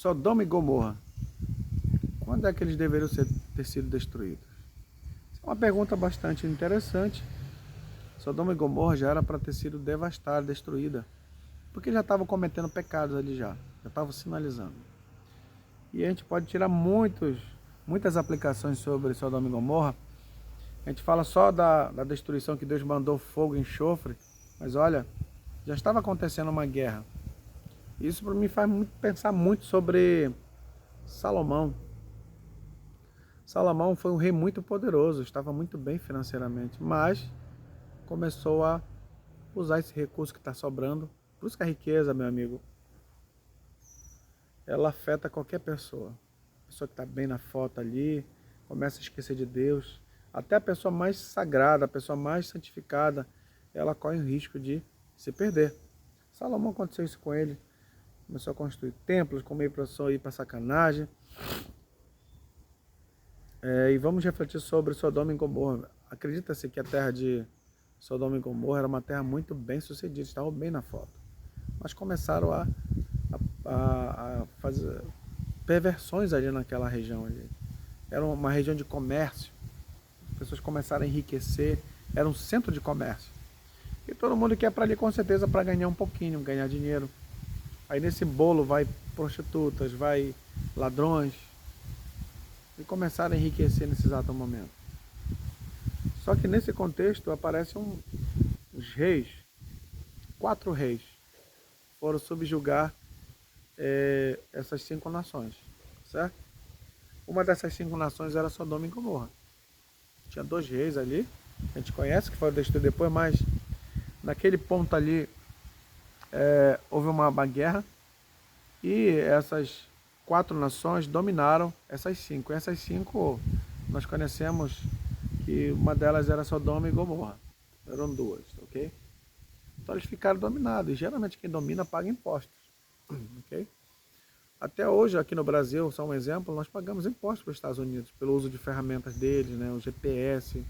Sodoma e Gomorra, quando é que eles deveriam ter sido destruídos? É uma pergunta bastante interessante. Sodoma e Gomorra já era para ter sido devastada, destruída, porque já estavam cometendo pecados ali já estavam sinalizando. E a gente pode tirar muitas aplicações sobre Sodoma e Gomorra. A gente fala só da destruição que Deus mandou fogo e enxofre, mas olha, já estava acontecendo uma guerra. Isso para mim faz pensar muito sobre Salomão. Salomão foi um rei muito poderoso, estava muito bem financeiramente, mas começou a usar esse recurso que está sobrando. Por isso que a riqueza, meu amigo, ela afeta qualquer pessoa. A pessoa que está bem na foto ali, começa a esquecer de Deus. Até a pessoa mais sagrada, a pessoa mais santificada, ela corre o risco de se perder. Salomão aconteceu isso com ele. Começou a construir templos, comer para só ir para sacanagem. E vamos refletir sobre Sodoma e Gomorra. Acredita-se que a terra de Sodoma e Gomorra era uma terra muito bem sucedida, estavam bem na foto. Mas começaram a fazer perversões ali naquela região ali. Era uma região de comércio, as pessoas começaram a enriquecer, era um centro de comércio. E todo mundo quer para ali com certeza para ganhar um pouquinho, ganhar dinheiro. Aí nesse bolo vai prostitutas, vai ladrões, e começaram a enriquecer nesse exato momento. Só que nesse contexto aparecem os reis, 4 reis, foram subjugar essas 5 nações, certo? Uma dessas 5 nações era Sodoma e Gomorra. Tinha 2 reis ali, a gente conhece, que foram destruídos depois, mas naquele ponto ali houve uma guerra e essas 4 nações dominaram essas 5. Essas 5 nós conhecemos que uma delas era Sodoma e Gomorra. Eram 2, ok? Então eles ficaram dominados. E geralmente quem domina paga impostos, ok? Até hoje aqui no Brasil, só um exemplo, nós pagamos impostos para os Estados Unidos pelo uso de ferramentas deles, né? O GPS,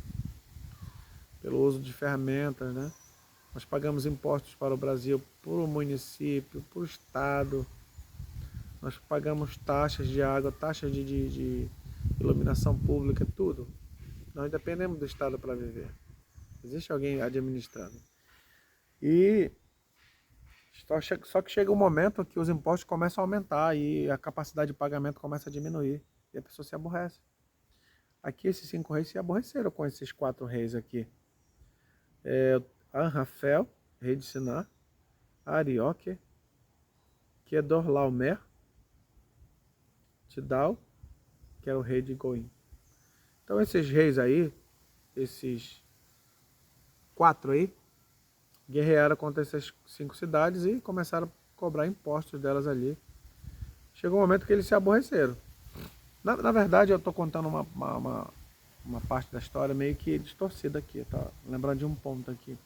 pelo uso de ferramentas, né? Nós pagamos impostos para o Brasil, para o município, para o estado. Nós pagamos taxas de água, taxas de iluminação pública, tudo. Nós dependemos do estado para viver. Existe alguém administrando. E só que chega um momento que os impostos começam a aumentar e a capacidade de pagamento começa a diminuir. E a pessoa se aborrece. Aqui esses 5 reis se aborreceram com esses 4 reis aqui. Anrafel, rei de Siná, Arioque, Kedorlaomer, Tidal, que era o rei de Goim. Então esses reis aí, esses 4 aí, guerrearam contra essas 5 cidades e começaram a cobrar impostos delas ali. Chegou um momento que eles se aborreceram. Na verdade, eu estou contando uma parte da história meio que distorcida aqui, tá? Lembrando de um ponto aqui.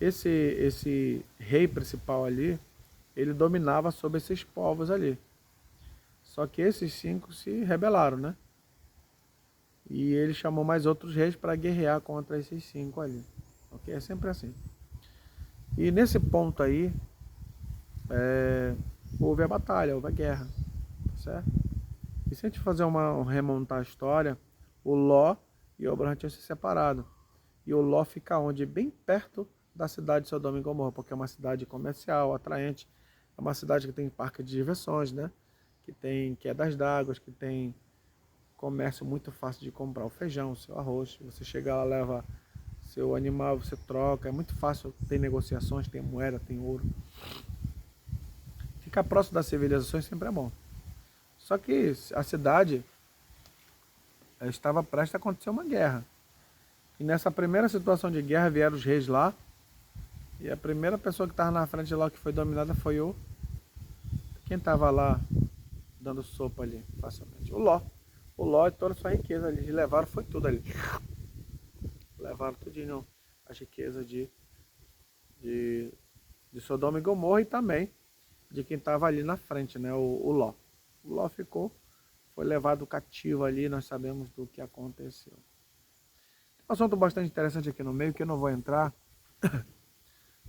Esse rei principal ali, ele dominava sobre esses povos ali. Só que esses 5 se rebelaram, né? E ele chamou mais outros reis para guerrear contra esses 5 ali. Ok? É sempre assim. E nesse ponto aí, houve a batalha, houve a guerra, certo? E se a gente fazer remontar a história, o Ló e o Abraão tinham se separado. E o Ló fica onde? Bem perto da cidade de Sodoma e Gomorra, porque é uma cidade comercial, atraente. É uma cidade que tem parque de diversões, né? Que tem quedas d'água, que tem comércio muito fácil de comprar o feijão, o seu arroz. Você chega lá, leva seu animal, você troca. É muito fácil, tem negociações, tem moeda, tem ouro. Ficar próximo das civilizações sempre é bom. Só que a cidade estava prestes a acontecer uma guerra. E nessa primeira situação de guerra vieram os reis lá. E a primeira pessoa que estava na frente lá que foi dominada foi quem estava lá dando sopa ali facilmente? O Ló. O Ló e toda a sua riqueza ali. Eles levaram, foi tudo ali. Levaram tudinho as riquezas de Sodoma e Gomorra e também de quem estava ali na frente, né? O Ló. O Ló foi levado cativo ali, nós sabemos do que aconteceu. Tem um assunto bastante interessante aqui no meio, que eu não vou entrar,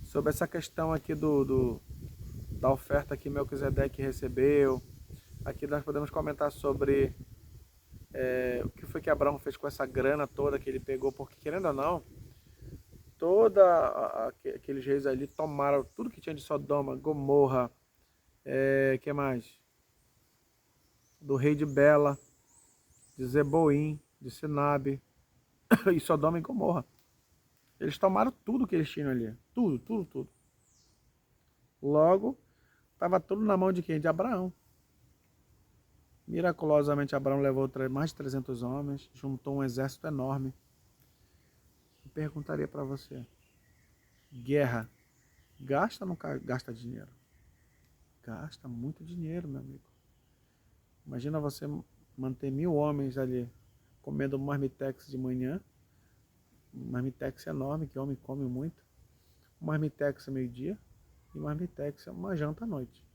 sobre essa questão aqui da oferta que Melquisedeque recebeu, Aqui nós podemos comentar sobre o que foi que Abraão fez com essa grana toda que ele pegou, porque querendo ou não, aqueles reis ali tomaram tudo que tinha de Sodoma, Gomorra, que mais? Do rei de Bela, de Zeboim, de Sinabe e Sodoma e Gomorra. Eles tomaram tudo que eles tinham ali, tudo, tudo, tudo. Logo, estava tudo na mão de quem? De Abraão. Miraculosamente, Abraão levou mais de 300 homens, juntou um exército enorme. Eu perguntaria para você, guerra, gasta ou não gasta dinheiro? Gasta muito dinheiro, meu amigo. Imagina você manter 1000 homens ali, comendo marmitex de manhã, um marmitex enorme, que homem come muito, um marmitex meio-dia e um marmitex uma janta à noite.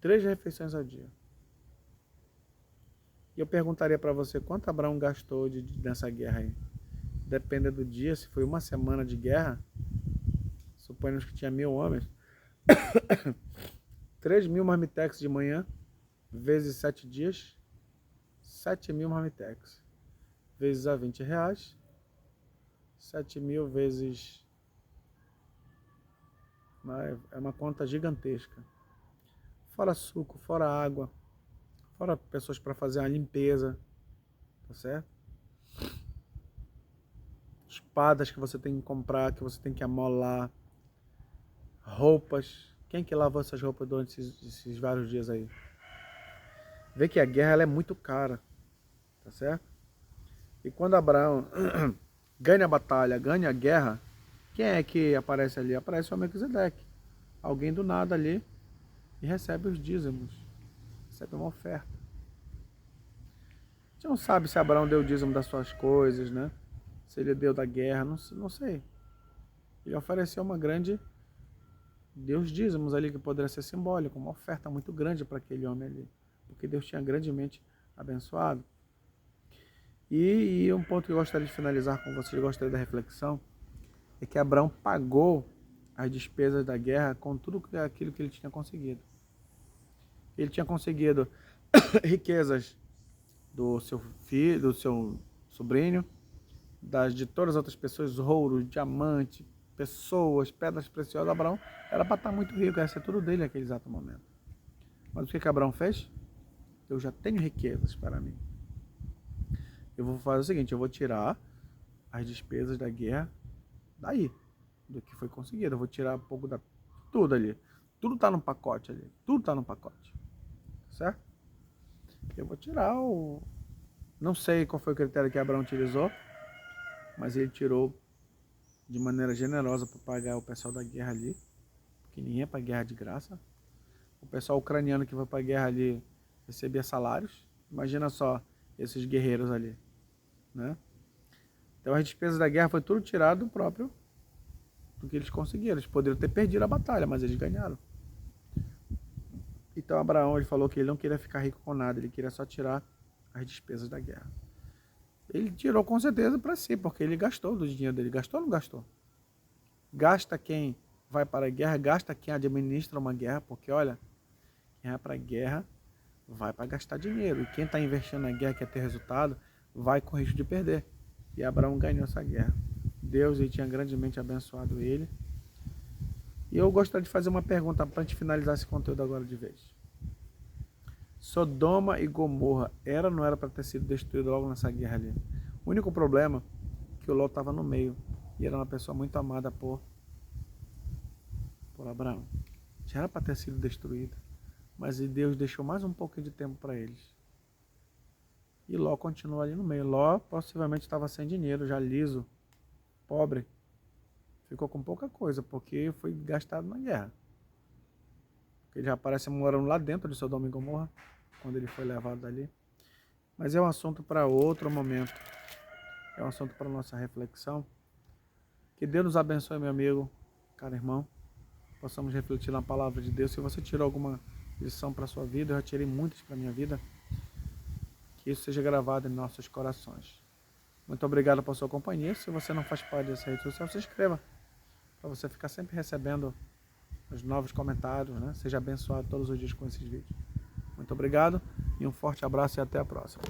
3 refeições ao dia. E eu perguntaria para você quanto Abraão gastou nessa guerra aí. Depende do dia, se foi uma semana de guerra, suponhamos que tinha 1000 homens, 3.000 marmitex de manhã, vezes 7 dias, 7.000 marmitex, vezes a R$20, 7.000 vezes... É uma conta gigantesca. Fora suco, fora água, fora pessoas para fazer a limpeza, tá certo? Espadas que você tem que comprar, que você tem que amolar, roupas. Quem que lavou essas roupas durante esses vários dias aí? Vê que a guerra ela é muito cara, tá certo? E quando Abraão ganha a batalha, ganha a guerra, quem é que aparece ali? Aparece o Melquisedeque. Alguém do nada ali e recebe os dízimos, recebe uma oferta. A gente não sabe se Abraão deu o dízimo das suas coisas, né? Se ele deu da guerra, não sei. Ele ofereceu uma grande... Deu os dízimos ali que poderia ser simbólico, uma oferta muito grande para aquele homem ali. Porque Deus tinha grandemente abençoado. E um ponto que eu gostaria de finalizar com vocês, gostaria da reflexão, é que Abraão pagou as despesas da guerra com tudo aquilo que ele tinha conseguido. Ele tinha conseguido riquezas do seu filho, do seu sobrinho, de todas as outras pessoas, ouro, diamante, pessoas, pedras preciosas. Abraão era para estar muito rico, ia ser tudo dele naquele exato momento. Mas o que Abraão fez? Eu já tenho riquezas para mim. Eu vou fazer o seguinte, eu vou tirar as despesas da guerra daí, do que foi conseguido. Eu vou tirar um pouco da tudo ali. Tudo está no pacote ali. Tudo está no pacote. Certo? Eu vou tirar o... Não sei qual foi o critério que Abraão utilizou, mas ele tirou de maneira generosa para pagar o pessoal da guerra ali, porque ninguém é para guerra de graça. O pessoal ucraniano que foi para a guerra ali recebia salários. Imagina só esses guerreiros ali, né? Então as despesas da guerra foi tudo tirado do que eles conseguiram. Eles poderiam ter perdido a batalha, mas eles ganharam. Então Abraão ele falou que ele não queria ficar rico com nada, ele queria só tirar as despesas da guerra. Ele tirou com certeza para si, porque ele gastou do dinheiro dele. Gastou ou não gastou? Gasta quem vai para a guerra, gasta quem administra uma guerra, porque olha, quem vai para a guerra vai para gastar dinheiro. E quem está investindo na guerra quer ter resultado, vai com risco de perder. E Abraão ganhou essa guerra. Deus ele tinha grandemente abençoado ele. E eu gostaria de fazer uma pergunta para a gente finalizar esse conteúdo agora de vez. Sodoma e Gomorra era ou não era para ter sido destruído logo nessa guerra ali? O único problema é que o Ló estava no meio e era uma pessoa muito amada por Abraão. Já era para ter sido destruída, mas Deus deixou mais um pouquinho de tempo para eles. E Ló continuou ali no meio. Ló possivelmente estava sem dinheiro, já liso, pobre. Ficou com pouca coisa, porque foi gastado na guerra. Ele já aparece morando lá dentro de Sodoma e Gomorra, quando ele foi levado dali. Mas é um assunto para outro momento. É um assunto para nossa reflexão. Que Deus nos abençoe, meu amigo, caro irmão. Possamos refletir na palavra de Deus. Se você tirou alguma lição para a sua vida, eu já tirei muitas para a minha vida. Que isso seja gravado em nossos corações. Muito obrigado por sua companhia. Se você não faz parte dessa rede social, se inscreva. Para você ficar sempre recebendo os novos comentários, né? Seja abençoado todos os dias com esses vídeos. Muito obrigado e um forte abraço e até a próxima.